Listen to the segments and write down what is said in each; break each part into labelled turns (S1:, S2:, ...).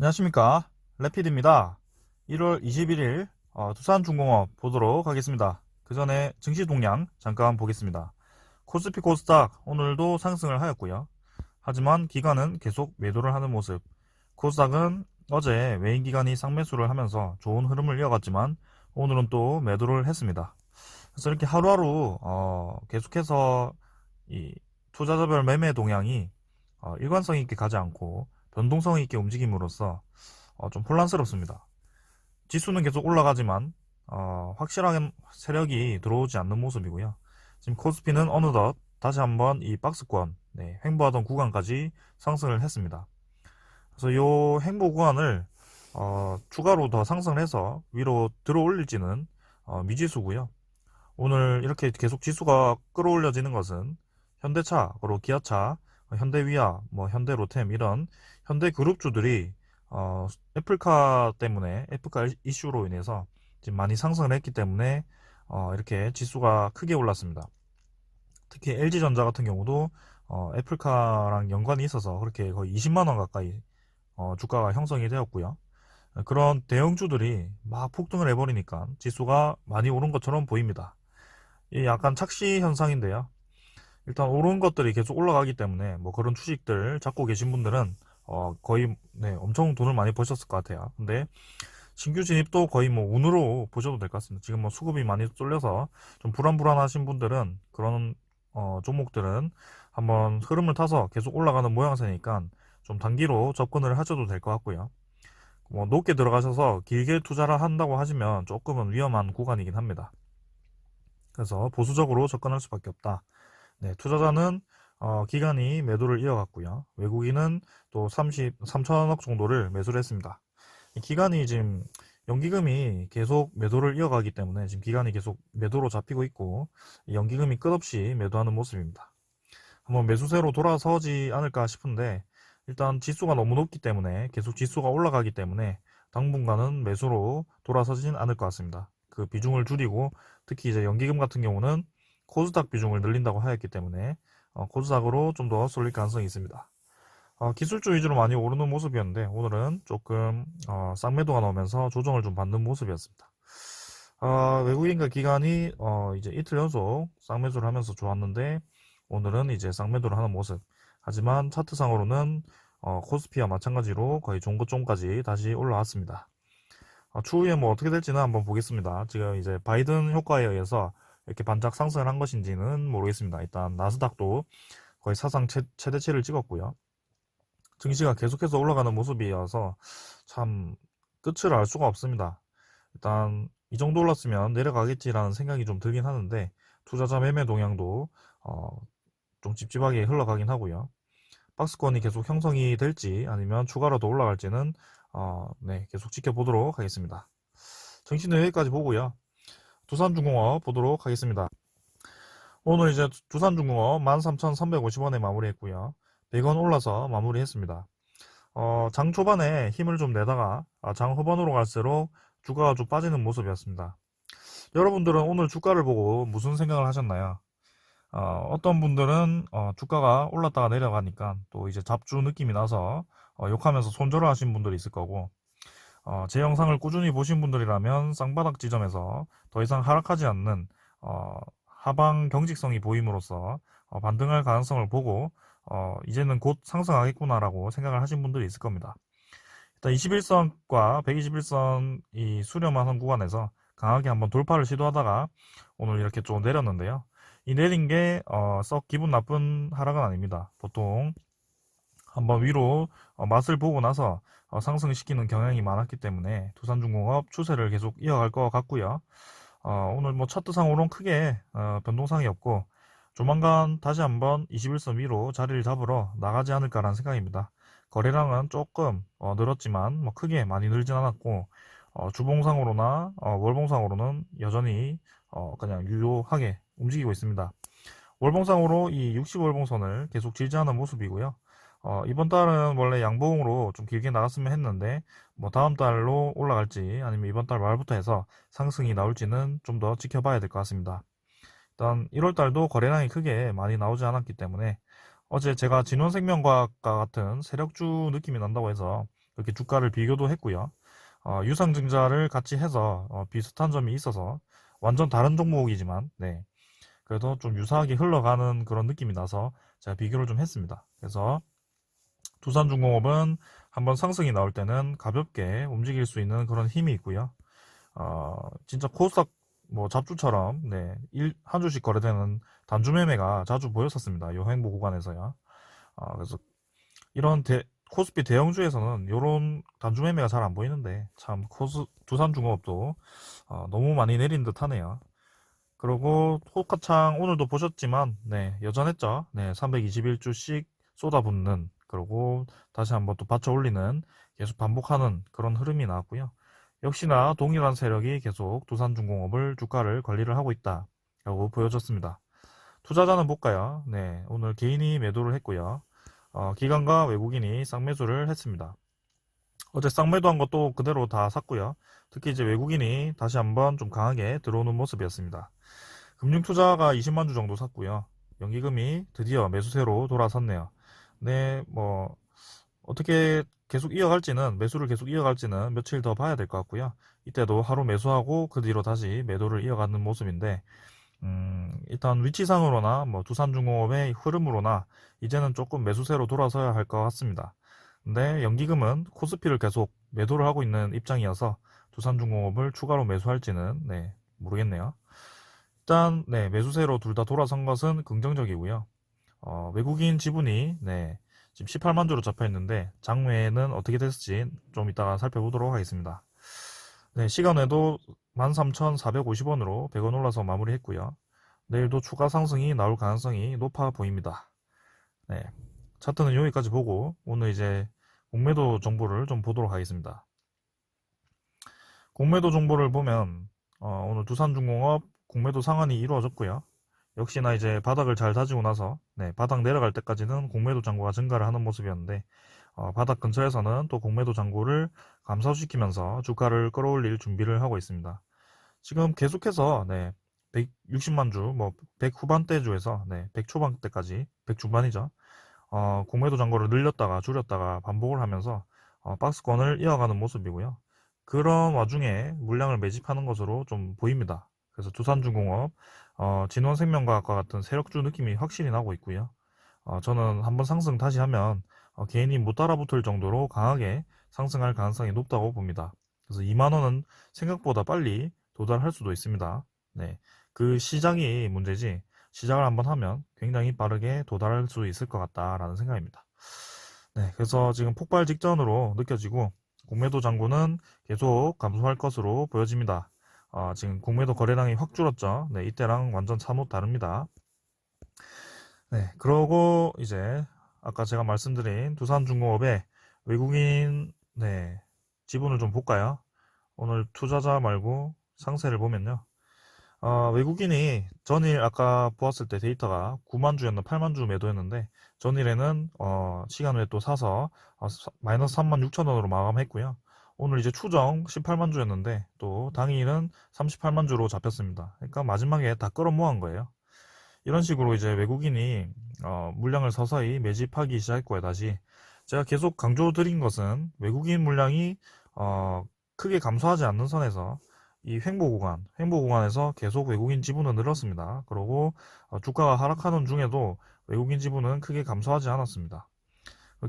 S1: 안녕하십니까, 레피드입니다. 1월 21일 두산중공업 보도록 하겠습니다. 그 전에 증시 동향 잠깐 보겠습니다. 코스피 코스닥 오늘도 상승을 하였고요. 하지만 기관은 계속 매도를 하는 모습. 코스닥은 어제 외인 기관이 상매수를 하면서 좋은 흐름을 이어갔지만 오늘은 또 매도를 했습니다. 그래서 이렇게 하루하루 계속해서 이 투자자별 매매 동향이 일관성 있게 가지 않고 변동성 있게 움직임으로써 좀 혼란스럽습니다. 지수는 계속 올라가지만 확실하게 세력이 들어오지 않는 모습이고요. 지금 코스피는 어느덧 다시 한번 이 박스권 횡보하던 구간까지 상승을 했습니다. 그래서 이 횡보 구간을 추가로 더 상승을 해서 위로 들어올릴지는 미지수고요. 오늘 이렇게 계속 지수가 끌어올려지는 것은 현대차, 그리고 기아차, 현대위아, 현대로템 이런 현대 그룹주들이 애플카 때문에 애플카 이슈로 인해서 지금 많이 상승을 했기 때문에 이렇게 지수가 크게 올랐습니다. 특히 LG전자 같은 경우도 애플카랑 연관이 있어서 그렇게 거의 20만 원 가까이 주가가 형성이 되었고요. 그런 대형주들이 막 폭등을 해버리니까 지수가 많이 오른 것처럼 보입니다. 이 약간 착시 현상인데요. 일단 오른 것들이 계속 올라가기 때문에 그런 주식들 잡고 계신 분들은 거의 엄청 돈을 많이 버셨을 것 같아요. 근데 신규 진입도 거의 운으로 보셔도 될 것 같습니다. 지금 수급이 많이 쏠려서 좀 불안불안하신 분들은 그런 종목들은 한번 흐름을 타서 계속 올라가는 모양새니까 좀 단기로 접근을 하셔도 될 것 같고요. 높게 들어가셔서 길게 투자를 한다고 하시면 조금은 위험한 구간이긴 합니다. 그래서 보수적으로 접근할 수밖에 없다. 투자자는 기관이 매도를 이어갔고요. 외국인은 또 33천억 정도를 매수를 했습니다. 기관이 지금 연기금이 계속 매도를 이어가기 때문에 지금 기관이 계속 매도로 잡히고 있고 연기금이 끝없이 매도하는 모습입니다. 한번 매수세로 돌아서지 않을까 싶은데 일단 지수가 너무 높기 때문에 계속 지수가 올라가기 때문에 당분간은 매수로 돌아서진 않을 것 같습니다. 그 비중을 줄이고 특히 이제 연기금 같은 경우는 코스닥 비중을 늘린다고 하였기 때문에 코스닥으로 좀 더 쏠릴 가능성이 있습니다. 기술주 위주로 많이 오르는 모습이었는데 오늘은 조금 쌍매도가 나오면서 조정을 좀 받는 모습이었습니다. 외국인과 기관이 이제 이틀 연속 쌍매수를 하면서 좋았는데 오늘은 이제 쌍매도를 하는 모습. 하지만 차트상으로는 코스피와 마찬가지로 거의 종고점까지 다시 올라왔습니다. 추후에 어떻게 될지는 한번 보겠습니다. 지금 이제 바이든 효과에 의해서 이렇게 반짝 상승을 한 것인지는 모르겠습니다. 일단 나스닥도 거의 사상 최대치를 찍었고요. 증시가 계속해서 올라가는 모습이어서 참 끝을 알 수가 없습니다. 일단 이 정도 올랐으면 내려가겠지라는 생각이 좀 들긴 하는데 투자자 매매 동향도 좀 찝찝하게 흘러가긴 하고요. 박스권이 계속 형성이 될지 아니면 추가로 더 올라갈지는 계속 지켜보도록 하겠습니다. 정신은 여기까지 보고요. 두산중공업 보도록 하겠습니다. 오늘 이제 두산중공업 13,350원에 마무리했고요. 100원 올라서 마무리했습니다. 장 초반에 힘을 좀 내다가 장 후반으로 갈수록 주가가 좀 빠지는 모습이었습니다. 여러분들은 오늘 주가를 보고 무슨 생각을 하셨나요? 어떤 분들은 주가가 올랐다가 내려가니까 또 이제 잡주 느낌이 나서 욕하면서 손절을 하신 분들이 있을 거고 제 영상을 꾸준히 보신 분들이라면 쌍바닥 지점에서 더 이상 하락하지 않는 하방 경직성이 보임으로써 반등할 가능성을 보고 이제는 곧 상승하겠구나라고 생각을 하신 분들이 있을 겁니다. 일단 21선과 121선 이 수렴한 한 구간에서 강하게 한번 돌파를 시도하다가 오늘 이렇게 좀 내렸는데요. 이 내린 게 썩 기분 나쁜 하락은 아닙니다. 보통 한번 위로 맛을 보고 나서 상승시키는 경향이 많았기 때문에 두산중공업 추세를 계속 이어갈 것 같고요. 오늘 차트상으로는 크게 변동상이 없고 조만간 다시 한번 21선 위로 자리를 잡으러 나가지 않을까라는 생각입니다. 거래량은 조금 늘었지만 크게 많이 늘진 않았고 주봉상으로나 월봉상으로는 여전히 그냥 유효하게 움직이고 있습니다. 월봉상으로 이 60월봉선을 계속 지지하는 모습이고요. 이번 달은 원래 양봉으로 좀 길게 나갔으면 했는데 다음 달로 올라갈지 아니면 이번 달 말부터 해서 상승이 나올지는 좀 더 지켜봐야 될 것 같습니다. 일단 1월 달도 거래량이 크게 많이 나오지 않았기 때문에 어제 제가 진원생명과학과 같은 세력주 느낌이 난다고 해서 이렇게 주가를 비교도 했고요. 유상증자를 같이 해서 비슷한 점이 있어서 완전 다른 종목이지만 네, 그래도 좀 유사하게 흘러가는 그런 느낌이 나서 제가 비교를 좀 했습니다. 그래서 두산중공업은 한번 상승이 나올 때는 가볍게 움직일 수 있는 그런 힘이 있고요. 진짜 코스닥 뭐 잡주처럼 네, 한 주씩 거래되는 단주 매매가 자주 보였었습니다. 이 횡보 구간에서요. 그래서 이런 코스피 대형주에서는 이런 단주 매매가 잘 안 보이는데 참 두산중공업도 너무 많이 내린 듯 하네요. 그리고 호가창 오늘도 보셨지만 네, 여전했죠. 네, 321주씩 쏟아붓는, 그리고 다시 한번 또 받쳐 올리는, 계속 반복하는 그런 흐름이 나왔고요. 역시나 동일한 세력이 계속 두산중공업을 주가를 관리를 하고 있다라고 보여졌습니다. 투자자는 볼까요? 네, 오늘 개인이 매도를 했고요. 기관과 외국인이 쌍매수를 했습니다. 어제 쌍매도한 것도 그대로 다 샀고요. 특히 이제 외국인이 다시 한번 좀 강하게 들어오는 모습이었습니다. 금융투자가 20만 주 정도 샀고요. 연기금이 드디어 매수세로 돌아섰네요. 네, 뭐 어떻게 계속 이어갈지는, 매수를 계속 이어갈지는 며칠 더 봐야 될 것 같고요. 이때도 하루 매수하고 그 뒤로 다시 매도를 이어가는 모습인데, 일단 위치상으로나 뭐 두산중공업의 흐름으로나 이제는 조금 매수세로 돌아서야 할 것 같습니다. 근데 연기금은 코스피를 계속 매도를 하고 있는 입장이어서 두산중공업을 추가로 매수할지는 네, 모르겠네요. 일단 네, 매수세로 둘 다 돌아선 것은 긍정적이고요. 외국인 지분이 네, 지금 18만 주로 잡혀 있는데 장외에는 어떻게 됐을지 좀 이따가 살펴보도록 하겠습니다. 네, 시간에도 13,450원으로 100원 올라서 마무리했고요. 내일도 추가 상승이 나올 가능성이 높아 보입니다. 네, 차트는 여기까지 보고 오늘 이제 공매도 정보를 좀 보도록 하겠습니다. 공매도 정보를 보면 오늘 두산중공업 공매도 상한이 이루어졌고요. 역시나 이제 바닥을 잘 다지고 나서 네, 바닥 내려갈 때까지는 공매도 잔고가 증가를 하는 모습이었는데 바닥 근처에서는 또 공매도 잔고를 감소시키면서 주가를 끌어올릴 준비를 하고 있습니다. 지금 계속해서 네, 160만 주, 뭐 100 후반대 주에서 네, 100 초반대까지, 100 중반이죠. 공매도 잔고를 늘렸다가 줄였다가 반복을 하면서 박스권을 이어가는 모습이고요. 그런 와중에 물량을 매집하는 것으로 좀 보입니다. 그래서 두산중공업, 진원생명과학과 같은 세력주 느낌이 확실히 나고 있고요. 저는 한번 상승 다시 하면 개인이 못 따라붙을 정도로 강하게 상승할 가능성이 높다고 봅니다. 그래서 2만원은 생각보다 빨리 도달할 수도 있습니다. 네, 그 시작이 문제지 시작을 한번 하면 굉장히 빠르게 도달할 수 있을 것 같다라는 생각입니다. 네, 그래서 지금 폭발 직전으로 느껴지고 공매도 잔고는 계속 감소할 것으로 보여집니다. 지금 공매도 거래량이 확 줄었죠. 네, 이때랑 완전 사뭇 다릅니다. 네, 그러고 이제 아까 제가 말씀드린 두산중공업의 외국인 네, 지분을 좀 볼까요? 오늘 투자자 말고 상세를 보면요. 외국인이 전일 아까 보았을 때 데이터가 9만 주였나 8만 주 매도했는데 전일에는 시간 외에 또 사서 마이너스 3만 6천 원으로 마감했고요. 오늘 이제 추정 18만 주였는데 또 당일은 38만 주로 잡혔습니다. 그러니까 마지막에 다 끌어모은 거예요. 이런 식으로 이제 외국인이 물량을 서서히 매집하기 시작했고요. 다시 제가 계속 강조드린 것은 외국인 물량이 크게 감소하지 않는 선에서 이 횡보 구간에서 계속 외국인 지분은 늘었습니다. 그리고 주가가 하락하는 중에도 외국인 지분은 크게 감소하지 않았습니다.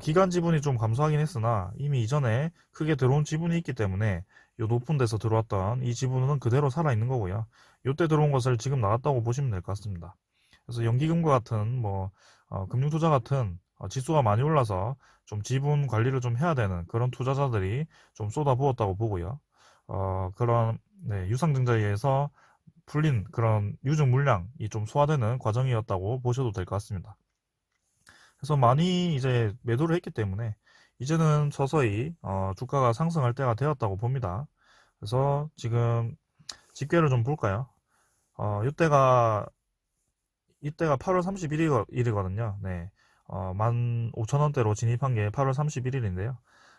S1: 기간 지분이 좀 감소하긴 했으나 이미 이전에 크게 들어온 지분이 있기 때문에 이 높은 데서 들어왔던 이 지분은 그대로 살아있는 거고요. 이때 들어온 것을 지금 나왔다고 보시면 될 것 같습니다. 그래서 연기금과 같은 뭐 금융투자 같은 지수가 많이 올라서 좀 지분 관리를 좀 해야 되는 그런 투자자들이 좀 쏟아부었다고 보고요. 그런 네, 유상증자에 의해서 풀린 그런 유증 물량이 좀 소화되는 과정이었다고 보셔도 될 것 같습니다. 그래서 많이 이제 매도를 했기 때문에 이제는 서서히 주가가 상승할 때가 되었다고 봅니다. 그래서 지금 집계를 좀 볼까요? 이때가 8월 31일이거든요. 네. 15,000원대로 진입한 게 8월 31일인데요.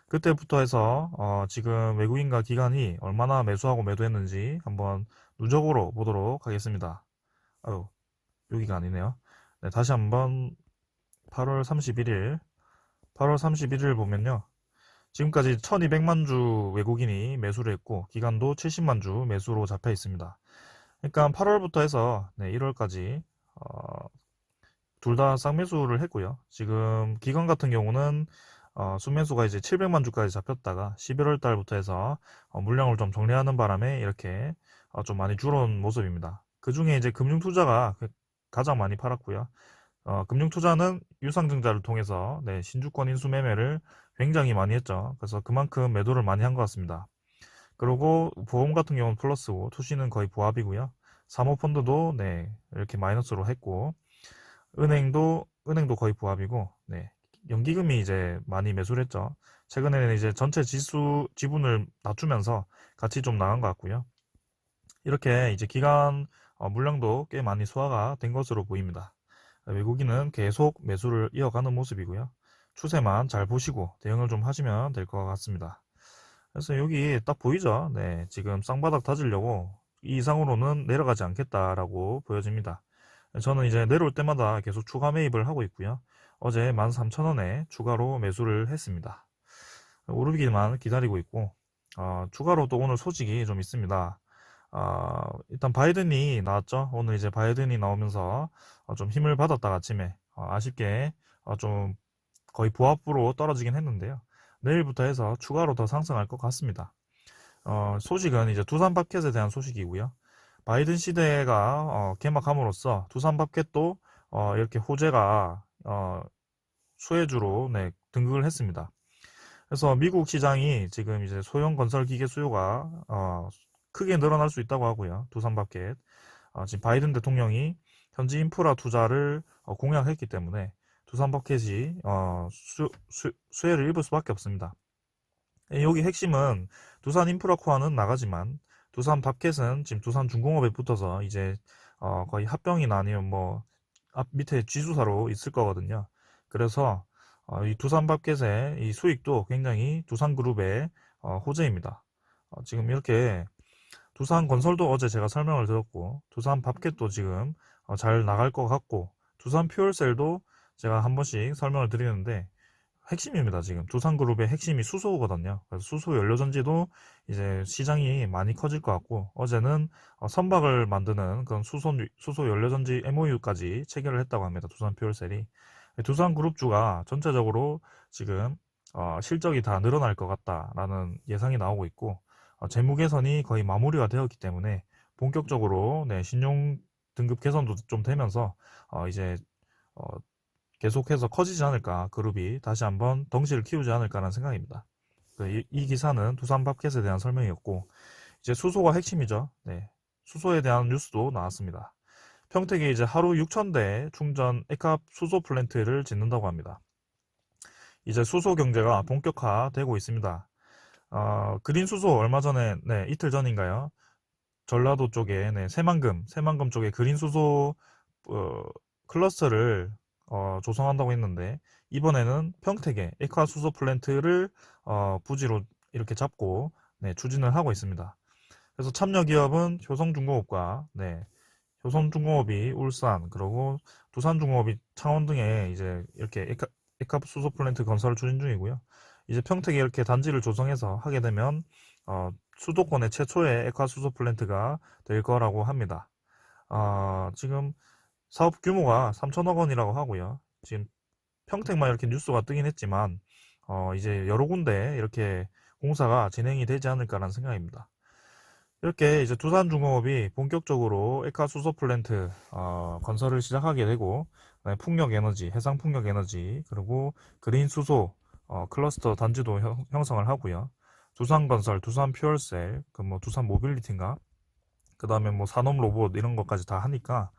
S1: 그때부터 해서 지금 외국인과 기관이 얼마나 매수하고 매도했는지 한번 누적으로 보도록 하겠습니다. 아유, 여기가 아니네요. 네, 다시 한번 8월 31일 보면요. 지금까지 1200만 주 외국인이 매수를 했고 기간도 70만 주 매수로 잡혀 있습니다. 그러니까 8월부터 해서 1월까지 둘 다 쌍매수를 했고요. 지금 기관 같은 경우는 순매수가 이제 700만 주까지 잡혔다가 11월 달부터 해서 물량을 좀 정리하는 바람에 이렇게 좀 많이 줄어온 모습입니다. 그 중에 이제 금융투자가 가장 많이 팔았고요. 금융투자는 유상증자를 통해서 신주권 인수 매매를 굉장히 많이 했죠. 그래서 그만큼 매도를 많이 한 것 같습니다. 그리고 보험 같은 경우는 플러스고 투시는 거의 보합이고요. 사모펀드도 이렇게 마이너스로 했고 은행도 거의 보합이고 연기금이 이제 많이 매수를 했죠. 최근에는 이제 전체 지수 지분을 낮추면서 같이 좀 나간 것 같고요. 이렇게 이제 기간 물량도 꽤 많이 소화가 된 것으로 보입니다. 외국인은 계속 매수를 이어가는 모습이고요. 추세만 잘 보시고 대응을 좀 하시면 될 것 같습니다. 그래서 여기 딱 보이죠? 지금 쌍바닥 다지려고 이 이상으로는 내려가지 않겠다라고 보여집니다. 저는 이제 내려올 때마다 계속 추가 매입을 하고 있고요. 어제 13,000원에 추가로 매수를 했습니다. 오르기만 기다리고 있고 추가로 또 오늘 소식이 좀 있습니다. 일단 바이든이 나왔죠. 오늘 이제 바이든이 나오면서 좀 힘을 받았다가 아침에 아쉽게 좀 거의 보합부로 떨어지긴 했는데요. 내일부터 해서 추가로 더 상승할 것 같습니다. 소식은 이제 두산밥켓에 대한 소식이고요. 바이든 시대가 개막함으로써 두산밥켓도 이렇게 호재가 수혜주로 등극을 했습니다. 그래서 미국 시장이 지금 이제 소형 건설 기계 수요가 크게 늘어날 수 있다고 하고요. 두산밥켓 지금 바이든 대통령이 현지 인프라 투자를 공약했기 때문에 두산밥켓이 수혜를 입을 수밖에 없습니다. 여기 핵심은 두산 인프라코어는 나가지만 두산 밥켓은 지금 두산중공업에 붙어서 이제 거의 합병이나 아니면 뭐 앞 밑에 지주사로 있을 거거든요. 그래서 이 두산 밥켓의 이 수익도 굉장히 두산그룹의 호재입니다. 지금 이렇게 두산건설도 어제 제가 설명을 드렸고 두산 밥켓도 지금 잘 나갈 것 같고 두산 퓨얼셀도 제가 한 번씩 설명을 드리는데 핵심입니다. 지금 두산그룹의 핵심이 수소거든요. 그래서 수소 연료전지도 이제 시장이 많이 커질 것 같고 어제는 선박을 만드는 그런 수소 연료전지 MOU까지 체결을 했다고 합니다. 두산 퓨얼셀이 두산그룹주가 전체적으로 지금 실적이 다 늘어날 것 같다라는 예상이 나오고 있고 재무 개선이 거의 마무리가 되었기 때문에 본격적으로 신용 등급 개선도 좀 되면서 이제 계속해서 커지지 않을까, 그룹이 다시 한번 덩치를 키우지 않을까라는 생각입니다. 이 기사는 두산밥켓에 대한 설명이었고 이제 수소가 핵심이죠. 수소에 대한 뉴스도 나왔습니다. 평택에 이제 하루 6,000대 충전 액합 수소 플랜트를 짓는다고 합니다. 이제 수소 경제가 본격화되고 있습니다. 그린 수소 얼마 전에 이틀 전인가요? 전라도 쪽에 새만금 쪽에 그린 수소 클러스터를 조성한다고 했는데 이번에는 평택에 액화 수소 플랜트를 부지로 이렇게 잡고 추진을 하고 있습니다. 그래서 참여 기업은 효성중공업과 효성중공업이 울산 그리고 두산중공업이 창원 등에 이제 이렇게 액화 수소 플랜트 건설을 추진 중이고요. 이제 평택에 이렇게 단지를 조성해서 하게 되면 수도권의 최초의 액화 수소 플랜트가 될 거라고 합니다. 지금 사업 규모가 3천억 원이라고 하고요. 지금 평택만 이렇게 뉴스가 뜨긴 했지만 이제 여러 군데 이렇게 공사가 진행이 되지 않을까라는 생각입니다. 이렇게 이제 두산중공업이 본격적으로 액화 수소 플랜트 건설을 시작하게 되고 풍력에너지, 해상풍력에너지 그리고 그린 수소 클러스터 단지도 형성을 하고요. 두산건설, 두산퓨얼셀, 뭐 두산모빌리티인가, 그 다음에 뭐 산업로봇 이런 것까지 다 하니까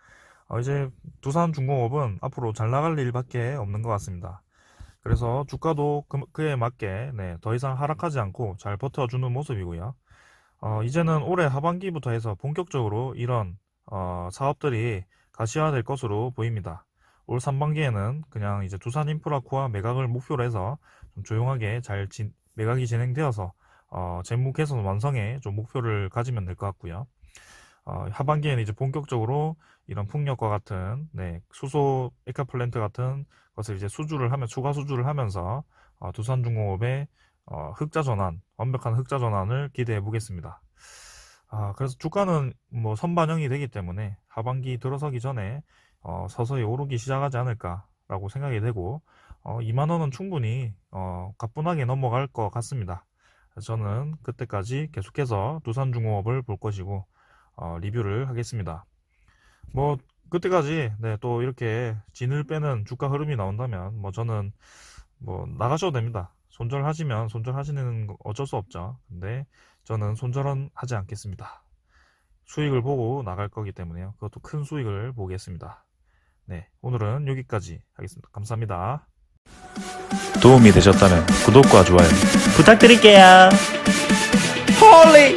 S1: 이제 두산중공업은 앞으로 잘 나갈 일밖에 없는 것 같습니다. 그래서 주가도 그에 맞게 더 이상 하락하지 않고 잘 버텨주는 모습이고요. 이제는 올해 하반기부터 해서 본격적으로 이런 사업들이 가시화될 것으로 보입니다. 올 상반기에는 그냥 이제 두산인프라코어 매각을 목표로 해서 좀 조용하게 잘 매각이 진행되어서 재무 개선 완성에 좀 목표를 가지면 될 것 같고요. 하반기에는 이제 본격적으로 이런 풍력과 같은 수소 액화 플랜트 같은 것을 이제 추가 수주를 하면서 두산중공업의 흑자 전환, 완벽한 흑자 전환을 기대해 보겠습니다. 그래서 주가는 뭐 선반영이 되기 때문에 하반기 들어서기 전에 서서히 오르기 시작하지 않을까라고 생각이 되고 2만 원은 충분히 가뿐하게 넘어갈 것 같습니다. 저는 그때까지 계속해서 두산중공업을 볼 것이고 리뷰를 하겠습니다. 뭐 그때까지 네, 또 이렇게 진을 빼는 주가 흐름이 나온다면 뭐 저는 뭐 나가셔도 됩니다. 손절하시면 손절하시는 거 어쩔 수 없죠. 근데 저는 손절은 하지 않겠습니다. 수익을 보고 나갈 거기 때문에요. 그것도 큰 수익을 보겠습니다. 네, 오늘은 여기까지 하겠습니다. 감사합니다.
S2: 도움이 되셨다면 구독과 좋아요
S3: 부탁드릴게요. 홀리